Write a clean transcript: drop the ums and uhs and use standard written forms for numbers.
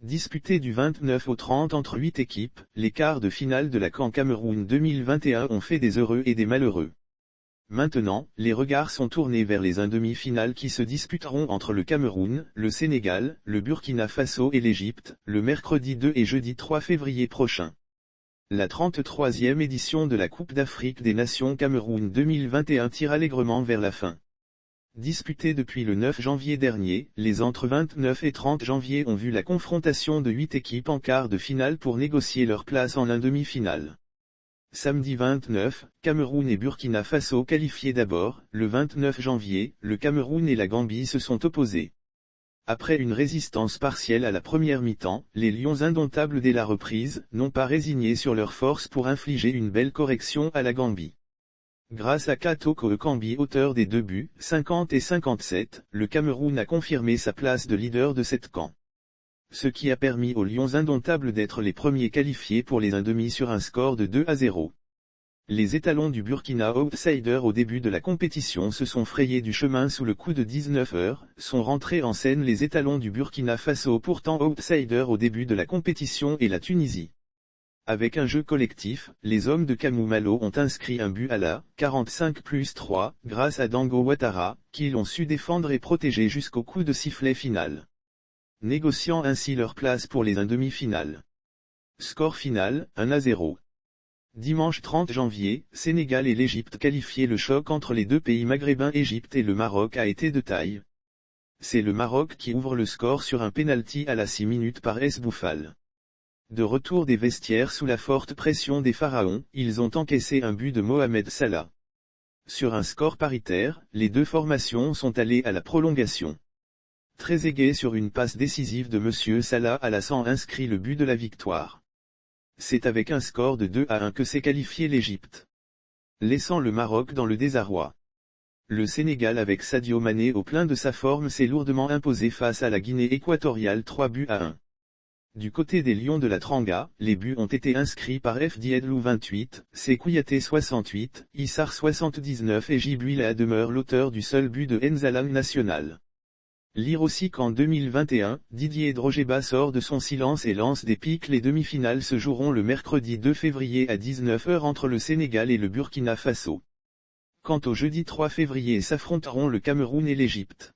Disputé du 29 au 30 entre 8 équipes, les quarts de finale de la CAN Cameroun 2021 ont fait des heureux et des malheureux. Maintenant, les regards sont tournés vers les demi-finales qui se disputeront entre le Cameroun, le Sénégal, le Burkina Faso et l'Égypte, le mercredi 2 et jeudi 3 février prochain. La 33e édition de la Coupe d'Afrique des Nations Cameroun 2021 tire allègrement vers la fin. Disputée depuis le 9 janvier dernier, les entre 29 et 30 janvier ont vu la confrontation de 8 équipes en quart de finale pour négocier leur place en demi-finale. Samedi 29, Cameroun et Burkina Faso qualifiés d'abord, le 29 janvier, le Cameroun et la Gambie se sont opposés. Après une résistance partielle à la première mi-temps, les Lions indomptables dès la reprise, n'ont pas résigné sur leur force pour infliger une belle correction à la Gambie. Grâce à Katoko Ekambi auteur des 2 buts, 50 et 57, le Cameroun a confirmé sa place de leader de cette CAN. Ce qui a permis aux Lions indomptables d'être les premiers qualifiés pour les demi sur un score de 2-0. Les étalons du Burkina outsider au début de la compétition se sont frayés du chemin sous le coup de 19 heures, sont rentrés en scène les étalons du Burkina Faso pourtant outsider au début de la compétition et la Tunisie. Avec un jeu collectif, les hommes de Kamou Malo ont inscrit un but à la 45+3, grâce à Dango Ouattara, qui l'ont su défendre et protéger jusqu'au coup de sifflet final. Négociant ainsi leur place pour les demi-finales. Score final, 1-0. Dimanche 30 janvier, Sénégal et l'Égypte qualifiés. Le choc entre les deux pays maghrébins Égypte et le Maroc a été de taille. C'est le Maroc qui ouvre le score sur un pénalty à la 6 minutes par S. Bouffal. De retour des vestiaires sous la forte pression des Pharaons, ils ont encaissé un but de Mohamed Salah. Sur un score paritaire, les deux formations sont allées à la prolongation. Trezeguet sur une passe décisive de Monsieur Salah à la 100 inscrit le but de la victoire. C'est avec un score de 2-1 que s'est qualifié l'Égypte, laissant le Maroc dans le désarroi. Le Sénégal avec Sadio Mané au plein de sa forme s'est lourdement imposé face à la Guinée équatoriale 3-1. Du côté des Lions de la Tranga, les buts ont été inscrits par F. Diedlou 28, C. Kouyaté 68, Issar 79 et Djibrila demeure l'auteur du seul but de Nzalan national. Lire aussi qu'en 2021, Didier Drogeba sort de son silence et lance des pics. Les demi-finales se joueront le mercredi 2 février à 19 h entre le Sénégal et le Burkina Faso. Quant au jeudi 3 février s'affronteront le Cameroun et l'Égypte.